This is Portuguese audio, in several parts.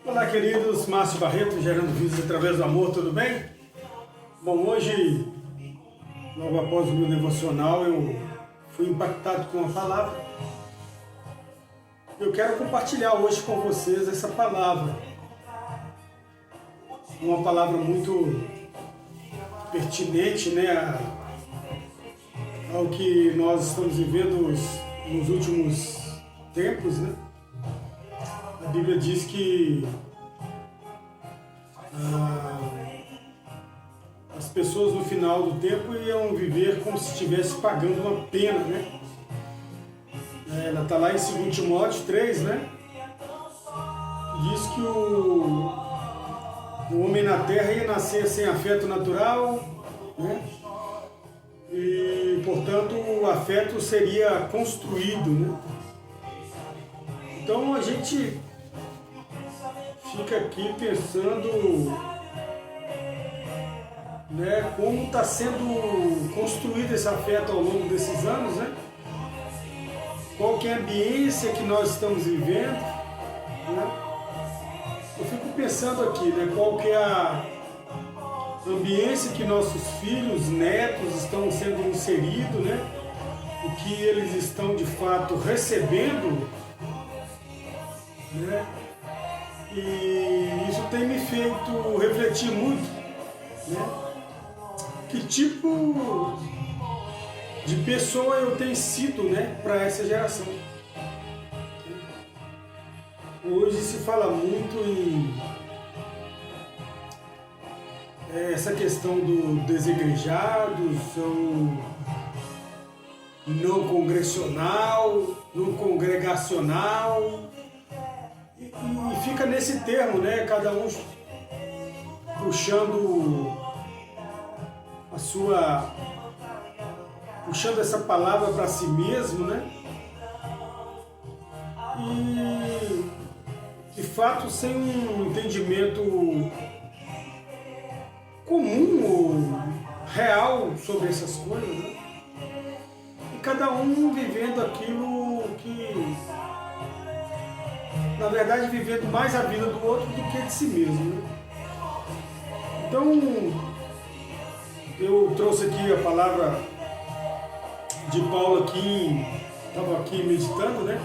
Olá, queridos, Márcio Barreto, gerando vidas através do amor, tudo bem? Bom, hoje, logo após o meu devocional, eu fui impactado com uma palavra. Eu quero compartilhar hoje com vocês essa palavra. Uma palavra muito pertinente, né, ao que nós estamos vivendo nos últimos tempos, né? A Bíblia diz que as pessoas no final do tempo iam viver como se estivesse pagando uma pena, né? Ela está lá em 2 Timóteo 3, né? Diz que o homem na terra ia nascer sem afeto natural, né? E, portanto, o afeto seria construído, né? Então a gente fica aqui pensando, né, como está sendo construído esse afeto ao longo desses anos, né? Qual que é a ambiência que nós estamos vivendo, né? Eu fico pensando aqui, né, qual que é a ambiência que nossos filhos, netos estão sendo inseridos, né? O que eles estão de fato recebendo, né? E isso tem me feito refletir muito, né? Que tipo de pessoa eu tenho sido, né, para essa geração. Hoje se fala muito em essa questão do desigrejados, ou não congregacional, e fica nesse termo, né? Cada um puxando essa palavra para si mesmo, né? E de fato sem um entendimento comum ou real sobre essas coisas, né? E cada um vivendo aquilo que, na verdade, vivendo mais a vida do outro do que de si mesmo, né? Então, eu trouxe aqui a palavra de Paulo aqui, estava aqui meditando, né?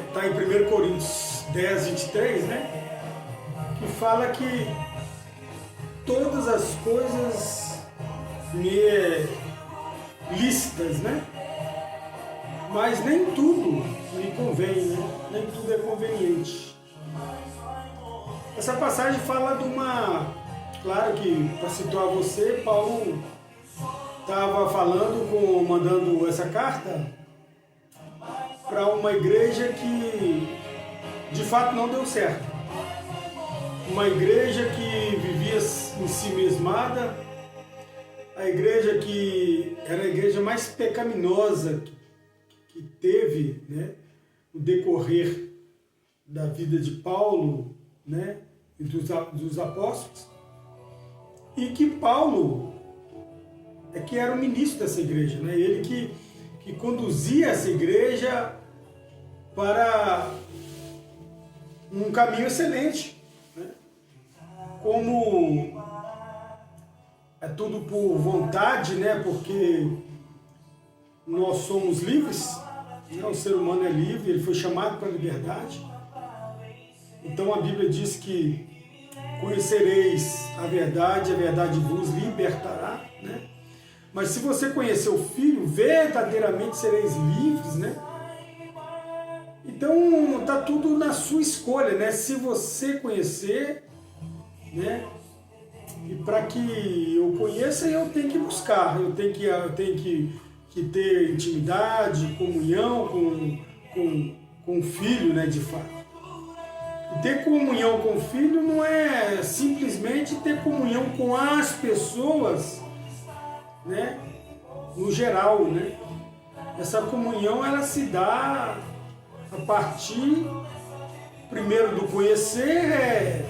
Está em 1 Coríntios 10, 23, né? Que fala que todas as coisas me lícitas, né? Mas nem tudo me convém, né? Nem tudo é conveniente. Essa passagem fala de claro que, para situar você, Paulo estava mandando essa carta para uma igreja que de fato não deu certo. Uma igreja que vivia em si mesmada, a igreja que era a igreja mais pecaminosa que teve, né, no decorrer da vida de Paulo, né, e dos apóstolos, e que Paulo que era o ministro dessa igreja, né, ele que conduzia essa igreja para um caminho excelente, né? Como é tudo por vontade, né? Porque nós somos livres, né? O ser humano é livre, ele foi chamado para a liberdade. Então a Bíblia diz que conhecereis a verdade vos libertará, né? Mas se você conhecer o Filho, verdadeiramente sereis livres, né? Então está tudo na sua escolha, né? Se você conhecer, né? E para que eu conheça, eu tenho que buscar, eu tenho que ter intimidade, comunhão com o Filho, né? De fato. E ter comunhão com o Filho não é simplesmente ter comunhão com as pessoas, né? No geral, né? Essa comunhão ela se dá a partir primeiro do conhecer,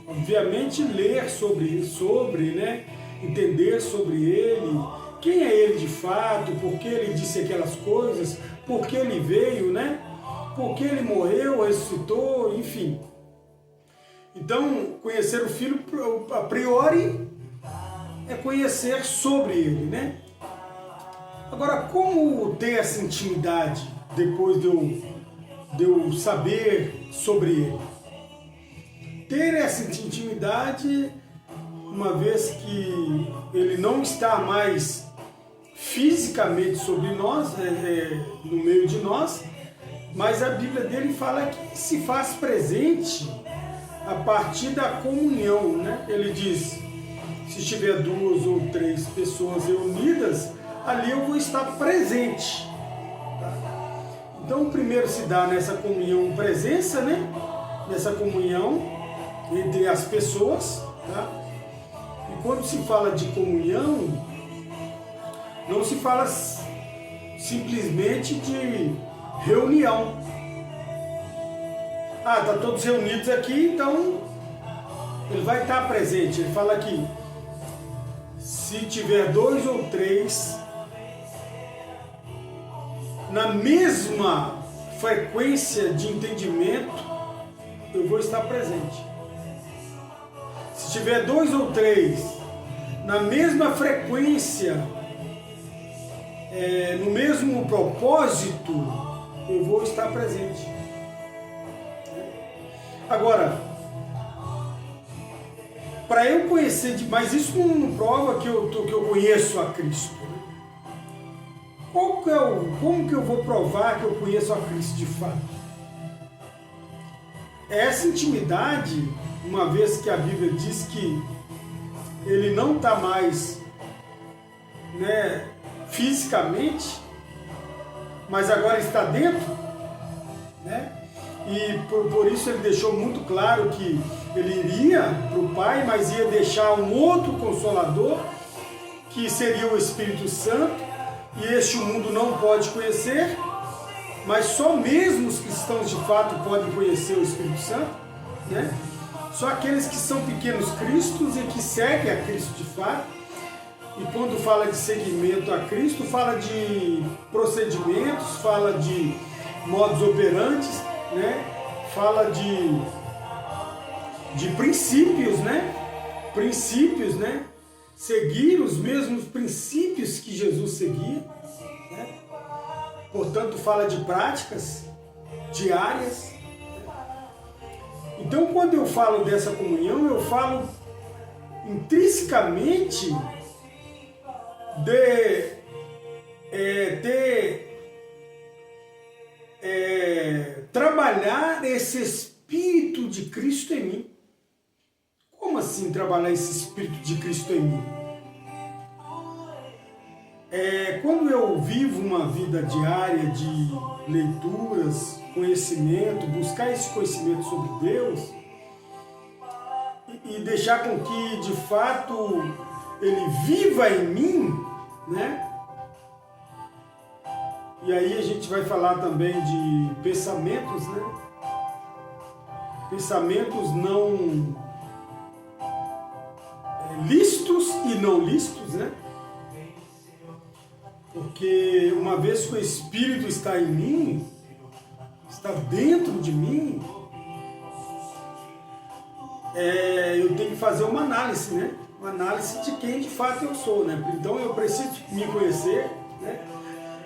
obviamente ler sobre, né? Entender sobre ele, quem é ele de fato, por que ele disse aquelas coisas, por que ele veio, né? Por que ele morreu, ressuscitou, enfim. Então, conhecer o Filho, a priori, é conhecer sobre ele, né? Agora, como ter essa intimidade depois de eu saber sobre ele? Ter essa intimidade, uma vez que ele não está mais fisicamente sobre nós, no meio de nós, mas a Bíblia dele fala que se faz presente a partir da comunhão, né? Ele diz, se tiver 2 ou 3 pessoas reunidas, ali eu vou estar presente. Tá? Então, primeiro se dá nessa comunhão presença, né? Nessa comunhão entre as pessoas. Tá? E quando se fala de comunhão, não se fala simplesmente de reunião. Ah, tá todos reunidos aqui, então ele vai estar presente. Ele fala aqui, se tiver 2 ou 3 na mesma frequência de entendimento, eu vou estar presente. Se tiver 2 ou 3 na mesma frequência, no mesmo propósito, eu vou estar presente. Agora, para eu conhecer, mas isso não prova que eu conheço a Cristo. Né? Como que eu vou provar que eu conheço a Cristo de fato? Essa intimidade, uma vez que a Bíblia diz que ele não está mais, né, fisicamente, mas agora está dentro, né? E por isso ele deixou muito claro que ele iria para o Pai, mas ia deixar um outro Consolador, que seria o Espírito Santo, e este o mundo não pode conhecer, mas só mesmo os cristãos de fato podem conhecer o Espírito Santo, né? Só aqueles que são pequenos cristos e que seguem a Cristo de fato. E quando fala de seguimento a Cristo, fala de procedimentos, fala de modus operandi, né? Fala de princípios, né? Princípios, né? Seguir os mesmos princípios que Jesus seguia, né? Portanto, fala de práticas diárias. Então, quando eu falo dessa comunhão, eu falo intrinsecamente de trabalhar esse Espírito de Cristo em mim. Como assim trabalhar esse Espírito de Cristo em mim? Quando eu vivo uma vida diária de leituras, conhecimento, buscar esse conhecimento sobre Deus e deixar com que de fato ele viva em mim, né? E aí a gente vai falar também de pensamentos, né? Pensamentos não lícitos e não lícitos, né? Porque uma vez que o Espírito está em mim, está dentro de mim, eu tenho que fazer uma análise, né? Uma análise de quem de fato eu sou, né? Então eu preciso me conhecer, né?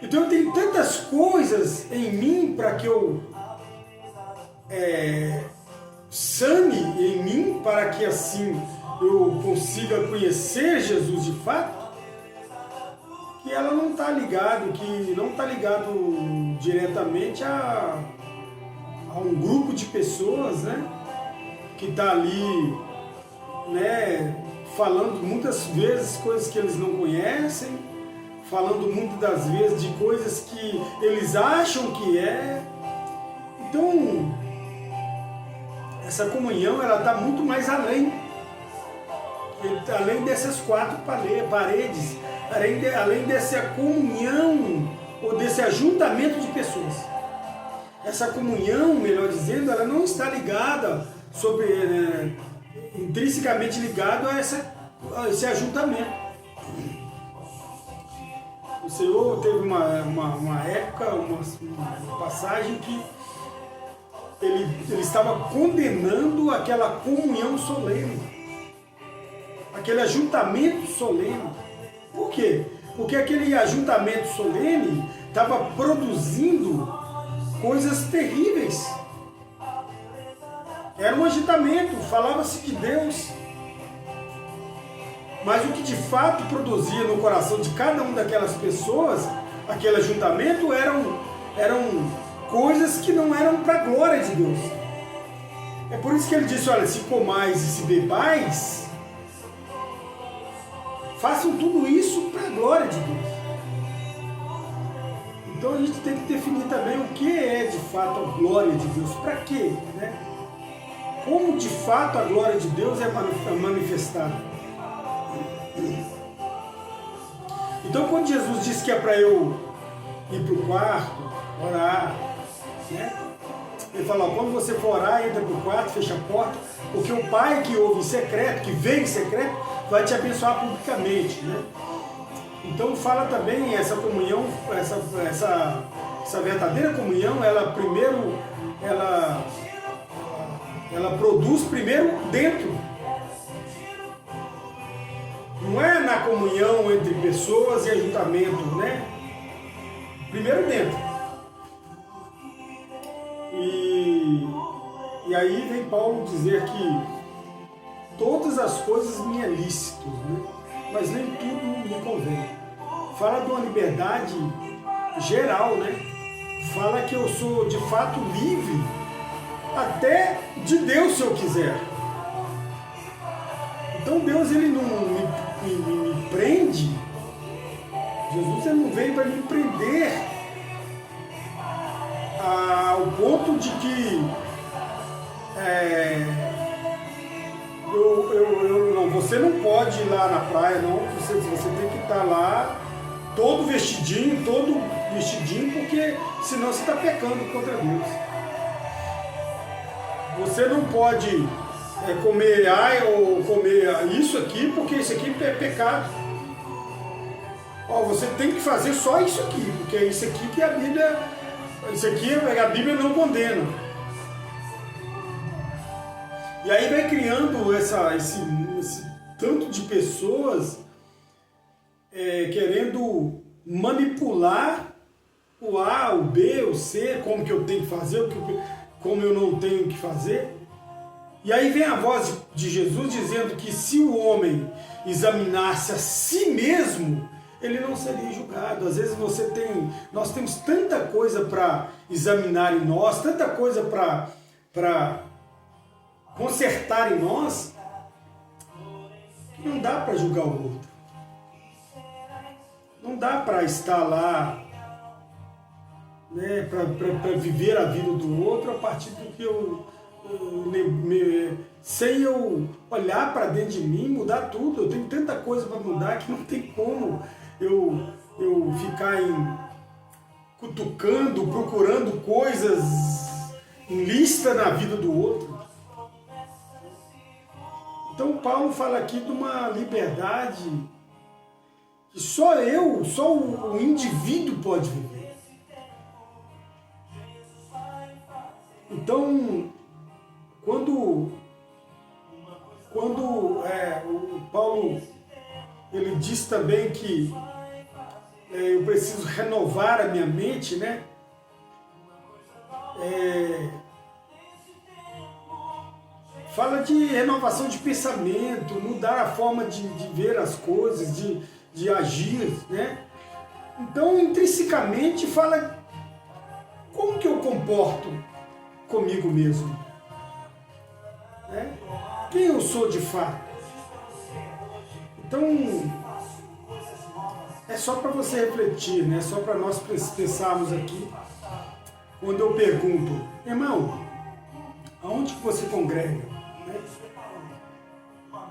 Então eu tenho tantas coisas em mim para que eu sane em mim, para que assim eu consiga conhecer Jesus de fato, que ela não está ligado, diretamente a um grupo de pessoas, né? Que está ali, né? Falando muitas vezes coisas que eles não conhecem, falando muitas das vezes de coisas que eles acham que é. Então, essa comunhão, ela está muito mais além dessas 4 paredes, além dessa comunhão ou desse ajuntamento de pessoas. Essa comunhão, melhor dizendo, ela não está ligada intrinsecamente ligado a esse ajuntamento. O Senhor teve uma época, uma passagem que ele estava condenando aquela comunhão solene, aquele ajuntamento solene. Por quê? Porque aquele ajuntamento solene estava produzindo coisas terríveis. Era um ajuntamento, falava-se de Deus. Mas o que de fato produzia no coração de cada uma daquelas pessoas, aquele ajuntamento, eram coisas que não eram para a glória de Deus. É por isso que ele disse, olha, se comais e se bebais, façam tudo isso para a glória de Deus. Então a gente tem que definir também o que é de fato a glória de Deus. Para quê? Né? Como de fato a glória de Deus é manifestada. Então quando Jesus disse que é para eu ir para o quarto, orar, né? Ele fala, ó, quando você for orar, entra para o quarto, fecha a porta, porque o Pai que ouve em secreto, que vem em secreto, vai te abençoar publicamente, né? Então fala também essa comunhão, essa verdadeira comunhão, ela produz primeiro dentro. Não é na comunhão entre pessoas e ajuntamento, né? Primeiro dentro. E aí vem Paulo dizer que todas as coisas me é lícito, né? Mas nem tudo me convém. Fala de uma liberdade geral, né? Fala que eu sou de fato livre até de Deus se eu quiser. Então Deus ele não me prende. Jesus ele não veio para me prender ao ponto de que não, você não pode ir lá na praia, não. Você tem que estar lá todo vestidinho, porque senão você está pecando contra Deus. Você não pode comer ou comer isso aqui, porque isso aqui é pecado. Ó, você tem que fazer só isso aqui, porque é isso aqui que a Bíblia não condena. E aí vai criando esse tanto de pessoas querendo manipular o A, o B, o C, como que eu tenho que fazer, como eu não tenho que fazer. E aí vem a voz de Jesus dizendo que se o homem examinasse a si mesmo, ele não seria julgado. Às vezes nós temos tanta coisa para examinar em nós, tanta coisa para consertar em nós, que não dá para julgar o outro. Não dá para estar lá, né, para viver a vida do outro a partir do que sem eu olhar para dentro de mim, mudar tudo. Eu tenho tanta coisa para mudar que não tem como eu ficar cutucando, procurando coisas em lista na vida do outro. Então Paulo fala aqui de uma liberdade que só o indivíduo pode viver. Então, quando o Paulo ele diz também que eu preciso renovar a minha mente, né? Fala de renovação de pensamento, mudar a forma de ver as coisas, de agir, né? Então, intrinsecamente, fala como que eu comporto comigo mesmo, né? Quem eu sou de fato. Então, é só para você refletir, né? Só para nós pensarmos aqui. Quando eu pergunto, irmão, aonde que você congrega? Né?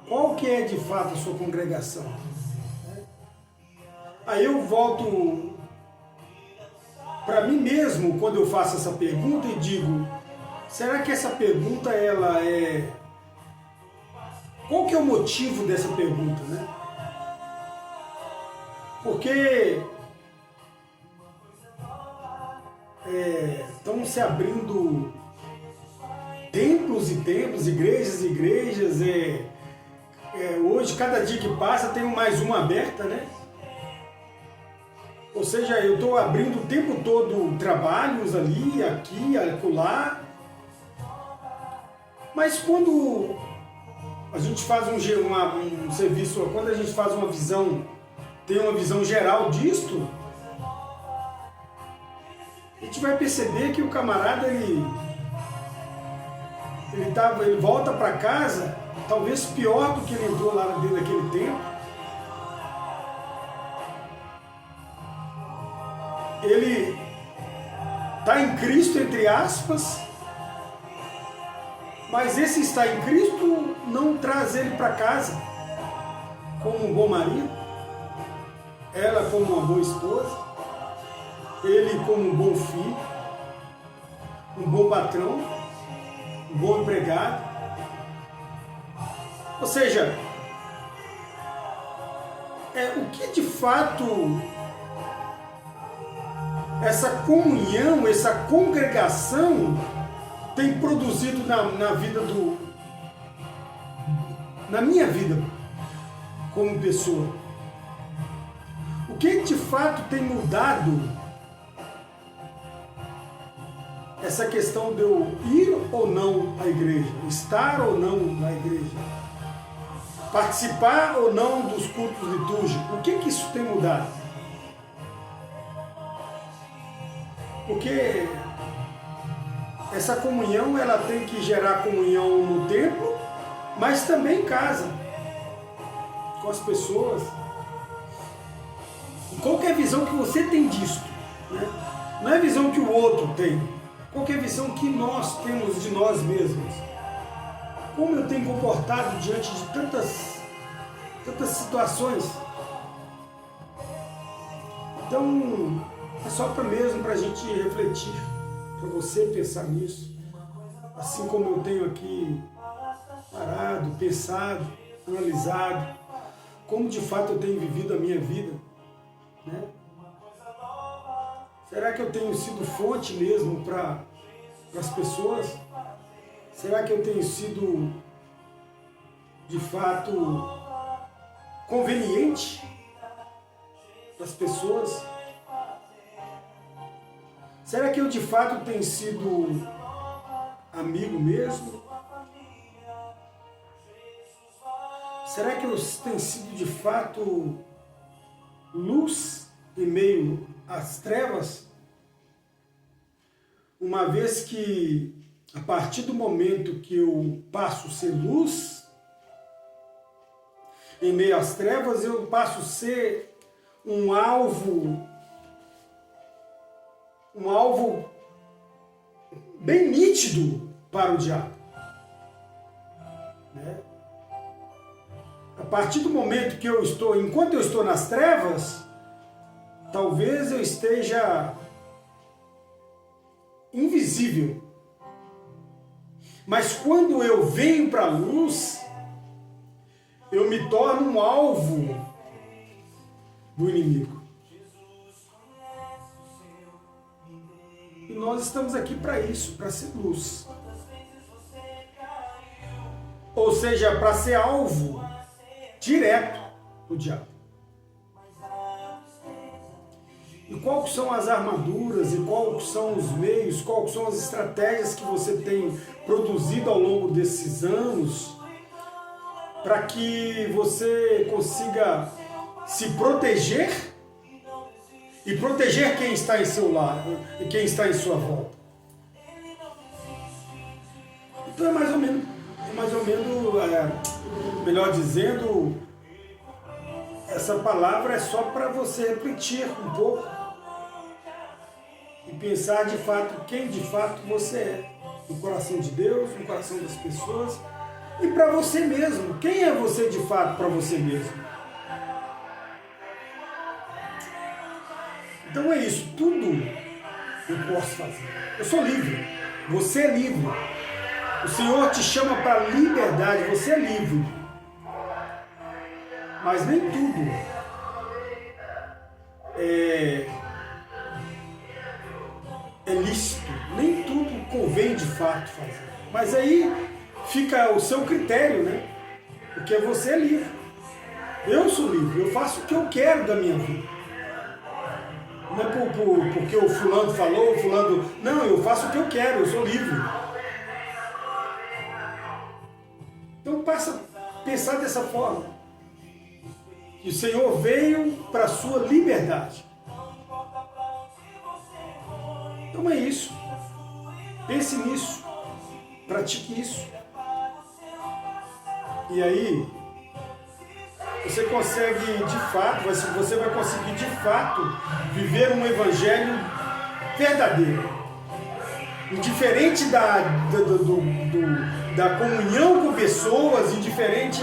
Qual que é de fato a sua congregação? Né? Aí eu volto para mim mesmo quando eu faço essa pergunta e digo, será que essa pergunta ela é... Qual que é o motivo dessa pergunta, né? Porque estão se abrindo templos e templos, igrejas e igrejas. Hoje, cada dia que passa, tem mais uma aberta, né? Ou seja, eu estou abrindo o tempo todo trabalhos ali, aqui, acolá. Mas quando a gente faz um serviço, quando a gente faz uma visão, tem uma visão geral disto, a gente vai perceber que o camarada, ele volta para casa, talvez pior do que ele entrou lá dentro daquele tempo. Ele está em Cristo, entre aspas, mas esse estar em Cristo não traz ele para casa como um bom marido, ela como uma boa esposa, ele como um bom filho, um bom patrão, um bom empregado. Ou seja, o que de fato essa comunhão, essa congregação tem produzido na minha vida como pessoa? O que de fato tem mudado essa questão de eu ir ou não à igreja, estar ou não na igreja, participar ou não dos cultos litúrgicos? O que isso tem mudado? Porque essa comunhão, ela tem que gerar comunhão no templo, mas também em casa, com as pessoas. E qual que é a visão que você tem disto? Né? Não é a visão que o outro tem. Qual que é a visão que nós temos de nós mesmos? Como eu tenho comportado diante de tantas situações? Então, é só mesmo para a gente refletir, para você pensar nisso. Assim como eu tenho aqui parado, pensado, analisado, como de fato eu tenho vivido a minha vida, né? Será que eu tenho sido fonte mesmo para as pessoas? Será que eu tenho sido de fato conveniente para as pessoas? Será que eu de fato tenho sido amigo mesmo? Será que eu tenho sido de fato luz em meio às trevas? Uma vez que, a partir do momento que eu passo a ser luz em meio às trevas, eu passo a ser um alvo bem nítido para o diabo. Né? A partir do momento que enquanto eu estou nas trevas, talvez eu esteja invisível. Mas quando eu venho para a luz, eu me torno um alvo do inimigo. E nós estamos aqui para isso, para ser luz. Ou seja, para ser alvo direto do diabo. E quais são as armaduras, e quais são os meios, quais são as estratégias que você tem produzido ao longo desses anos para que você consiga se proteger e proteger quem está em seu lado e quem está em sua volta? Então é mais ou menos, melhor dizendo, essa palavra é só para você refletir um pouco e pensar de fato quem de fato você é, no coração de Deus, no coração das pessoas e para você mesmo. Quem é você de fato para você mesmo? Então é isso, tudo eu posso fazer. Eu sou livre, você é livre. O Senhor te chama para liberdade, você é livre. Mas nem tudo é lícito, nem tudo convém de fato fazer. Mas aí fica o seu critério, né? Porque você é livre. Eu sou livre, eu faço o que eu quero da minha vida. Não é porque o fulano falou, o fulano... Não, eu faço o que eu quero, eu sou livre. Então passa a pensar dessa forma. Que o Senhor veio para a sua liberdade. Então é isso. Pense nisso. Pratique isso. E aí, você consegue de fato, você vai conseguir de fato viver um evangelho verdadeiro. Indiferente da comunhão com pessoas, indiferente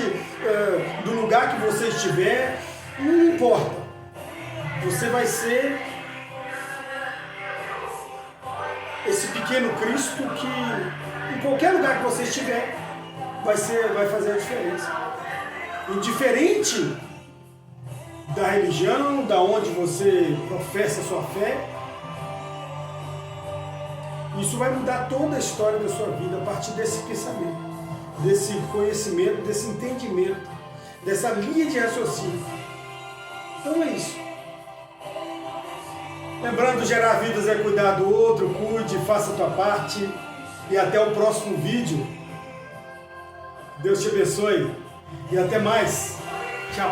do lugar que você estiver, não importa. Você vai ser esse pequeno Cristo que, em qualquer lugar que você estiver, vai fazer a diferença. Indiferente da religião, da onde você professa a sua fé, isso vai mudar toda a história da sua vida a partir desse pensamento, desse conhecimento, desse entendimento, dessa linha de raciocínio. Então é isso. Lembrando, gerar vidas é cuidar do outro, cuide, faça a tua parte. E até o próximo vídeo. Deus te abençoe. E até mais. Tchau.